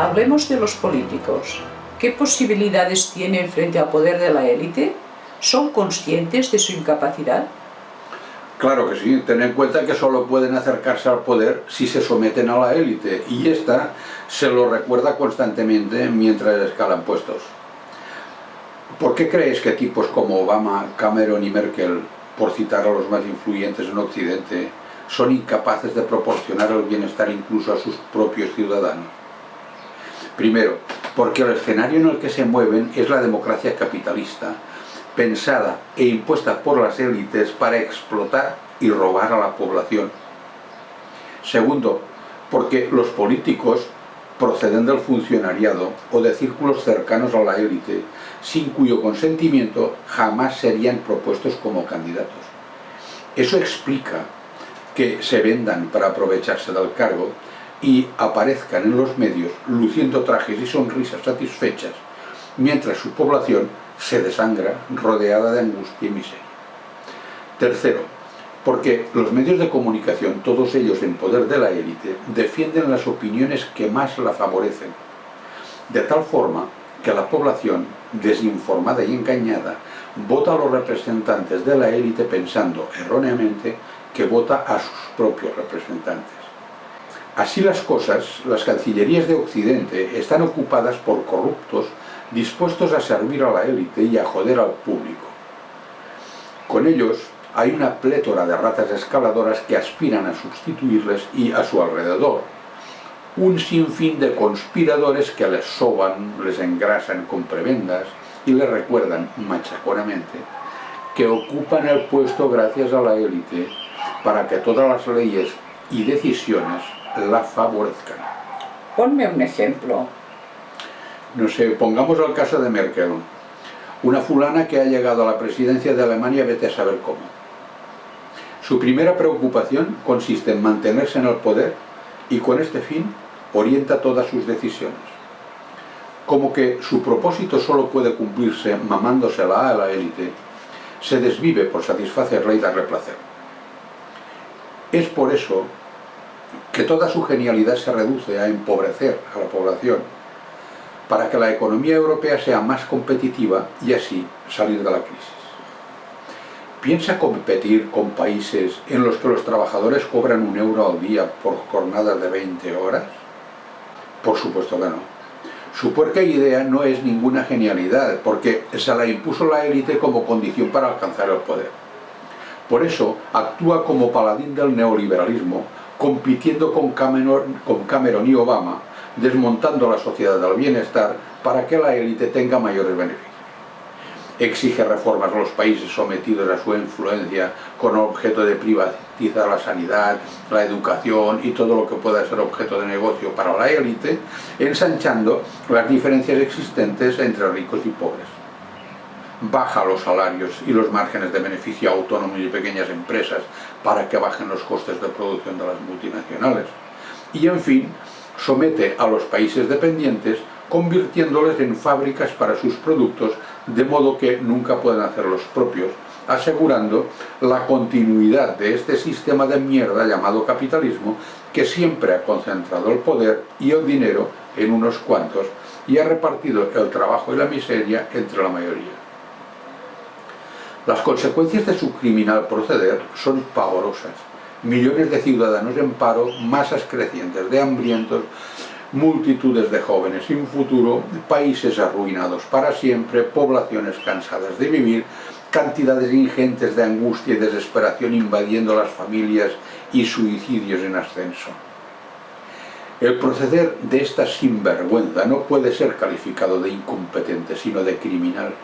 Hablemos de los políticos. ¿Qué posibilidades tienen frente al poder de la élite? ¿Son conscientes de su incapacidad? Claro que sí, ten en cuenta que solo pueden acercarse al poder si se someten a la élite, y esta se lo recuerda constantemente mientras escalan puestos. ¿Por qué crees que tipos como Obama, Cameron y Merkel, por citar a los más influyentes en Occidente, son incapaces de proporcionar el bienestar incluso a sus propios ciudadanos? Primero, porque el escenario en el que se mueven es la democracia capitalista, pensada e impuesta por las élites para explotar y robar a la población. Segundo, porque los políticos proceden del funcionariado o de círculos cercanos a la élite, sin cuyo consentimiento jamás serían propuestos como candidatos. Eso explica que se vendan para aprovecharse del cargo y aparezcan en los medios luciendo trajes y sonrisas satisfechas, mientras su población se desangra rodeada de angustia y miseria. Tercero, porque los medios de comunicación, todos ellos en poder de la élite, defienden las opiniones que más la favorecen, de tal forma que la población, desinformada y engañada, vota a los representantes de la élite pensando, erróneamente, que vota a sus propios representantes. Así las cosas, las cancillerías de Occidente están ocupadas por corruptos dispuestos a servir a la élite y a joder al público. Con ellos hay una plétora de ratas escaladoras que aspiran a sustituirles y a su alrededor un sinfín de conspiradores que les soban, les engrasan con prebendas y les recuerdan machaconamente que ocupan el puesto gracias a la élite para que todas las leyes y decisiones la favorezcan. Ponme un ejemplo. No sé, pongamos el caso de Merkel, una fulana que ha llegado a la presidencia de Alemania, vete a saber cómo. Su primera preocupación consiste en mantenerse en el poder y con este fin orienta todas sus decisiones. Como que su propósito solo puede cumplirse mamándosela a la élite, se desvive por satisfacerla y darle placer. Es por eso que toda su genialidad se reduce a empobrecer a la población, para que la economía europea sea más competitiva y así salir de la crisis. ¿Piensa competir con países en los que los trabajadores cobran €1 al día por jornadas de 20 horas? Por supuesto que no. Su puerca idea no es ninguna genialidad, porque se la impuso la élite como condición para alcanzar el poder. Por eso actúa como paladín del neoliberalismo, compitiendo con Cameron y Obama, desmontando la sociedad del bienestar para que la élite tenga mayores beneficios. Exige reformas a los países sometidos a su influencia con objeto de privatizar la sanidad, la educación y todo lo que pueda ser objeto de negocio para la élite, ensanchando las diferencias existentes entre ricos y pobres. Baja los salarios y los márgenes de beneficio a autónomos y pequeñas empresas para que bajen los costes de producción de las multinacionales. Y en fin, somete a los países dependientes convirtiéndoles en fábricas para sus productos, de modo que nunca pueden hacer los propios, asegurando la continuidad de este sistema de mierda llamado capitalismo, que siempre ha concentrado el poder y el dinero en unos cuantos y ha repartido el trabajo y la miseria entre la mayoría. Las consecuencias de su criminal proceder son pavorosas. Millones de ciudadanos en paro, masas crecientes de hambrientos, multitudes de jóvenes sin futuro, países arruinados para siempre, poblaciones cansadas de vivir, cantidades ingentes de angustia y desesperación invadiendo las familias y suicidios en ascenso. El proceder de esta sinvergüenza no puede ser calificado de incompetente, sino de criminal.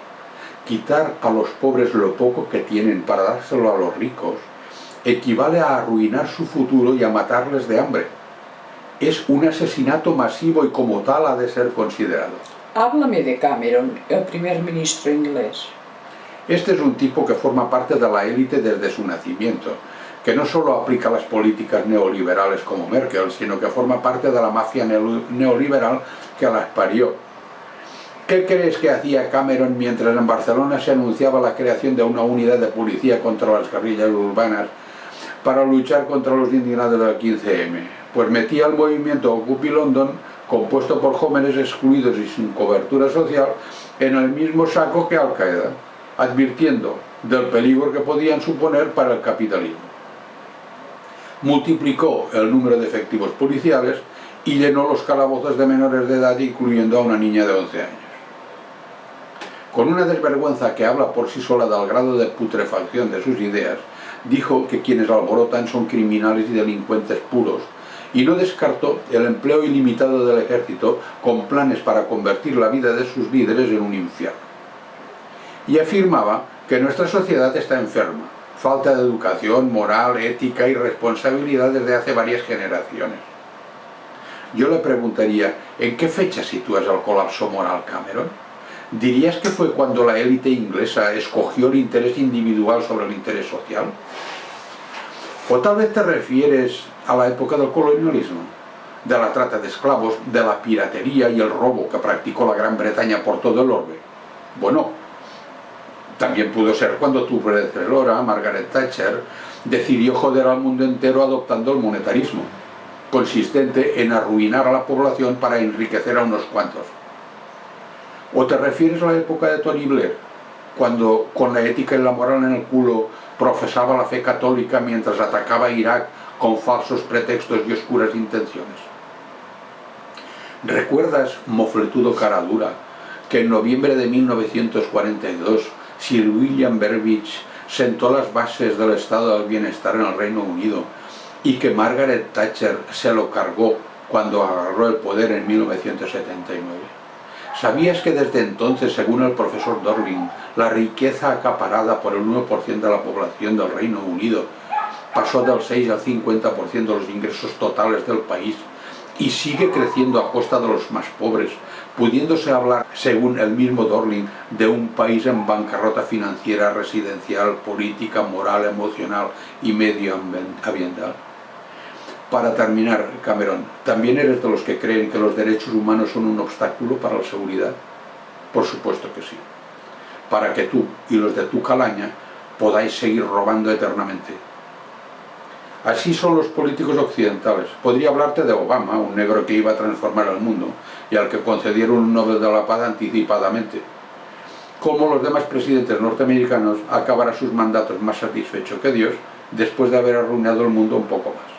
Quitar a los pobres lo poco que tienen para dárselo a los ricos equivale a arruinar su futuro y a matarles de hambre. Es un asesinato masivo y como tal ha de ser considerado. Háblame de Cameron, el primer ministro inglés. Este es un tipo que forma parte de la élite desde su nacimiento, que no solo aplica las políticas neoliberales como Merkel, sino que forma parte de la mafia neoliberal que las parió. ¿Qué crees que hacía Cameron mientras en Barcelona se anunciaba la creación de una unidad de policía contra las guerrillas urbanas para luchar contra los indignados del 15M? Pues metía el movimiento Occupy London compuesto por jóvenes excluidos y sin cobertura social, en el mismo saco que Al-Qaeda, advirtiendo del peligro que podían suponer para el capitalismo. Multiplicó el número de efectivos policiales y llenó los calabozos de menores de edad, incluyendo a una niña de 11 años. Con una desvergüenza que habla por sí sola del grado de putrefacción de sus ideas, dijo que quienes alborotan son criminales y delincuentes puros, y no descartó el empleo ilimitado del ejército con planes para convertir la vida de sus líderes en un infierno. Y afirmaba que nuestra sociedad está enferma, falta de educación, moral, ética y responsabilidad desde hace varias generaciones. Yo le preguntaría, ¿en qué fecha sitúas el colapso moral, Cameron? ¿Dirías que fue cuando la élite inglesa escogió el interés individual sobre el interés social? ¿O tal vez te refieres a la época del colonialismo, de la trata de esclavos, de la piratería y el robo que practicó la Gran Bretaña por todo el orbe? Bueno, también pudo ser cuando tu predecesora, Margaret Thatcher, decidió joder al mundo entero adoptando el monetarismo, consistente en arruinar a la población para enriquecer a unos cuantos. ¿O te refieres a la época de Tony Blair, cuando con la ética y la moral en el culo profesaba la fe católica mientras atacaba a Irak con falsos pretextos y oscuras intenciones? ¿Recuerdas, mofletudo cara dura, que en noviembre de 1942 Sir William Burbidge sentó las bases del estado del bienestar en el Reino Unido y que Margaret Thatcher se lo cargó cuando agarró el poder en 1979? ¿Sabías que desde entonces, según el profesor Dorling, la riqueza acaparada por el 1% de la población del Reino Unido pasó del 6 al 50% de los ingresos totales del país y sigue creciendo a costa de los más pobres, pudiéndose hablar, según el mismo Dorling, de un país en bancarrota financiera, residencial, política, moral, emocional y medioambiental? Para terminar, Cameron, ¿también eres de los que creen que los derechos humanos son un obstáculo para la seguridad? Por supuesto que sí. Para que tú y los de tu calaña podáis seguir robando eternamente. Así son los políticos occidentales. Podría hablarte de Obama, un negro que iba a transformar el mundo y al que concedieron un Nobel de la Paz anticipadamente. Como los demás presidentes norteamericanos, acabará sus mandatos más satisfecho que Dios después de haber arruinado el mundo un poco más.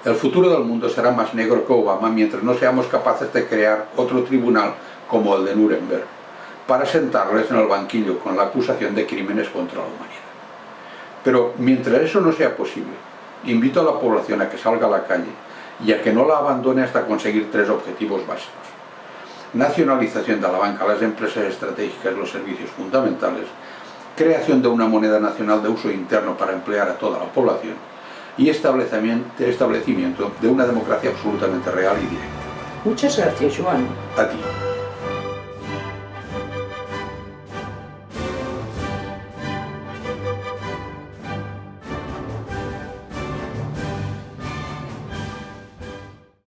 El futuro del mundo será más negro que Obama mientras no seamos capaces de crear otro tribunal como el de Nuremberg, para sentarles en el banquillo con la acusación de crímenes contra la humanidad. Pero mientras eso no sea posible, invito a la población a que salga a la calle y a que no la abandone hasta conseguir 3 objetivos básicos: nacionalización de la banca, las empresas estratégicas y los servicios fundamentales, creación de una moneda nacional de uso interno para emplear a toda la población y establecimiento de una democracia absolutamente real y directa. Muchas gracias, Joan. A ti.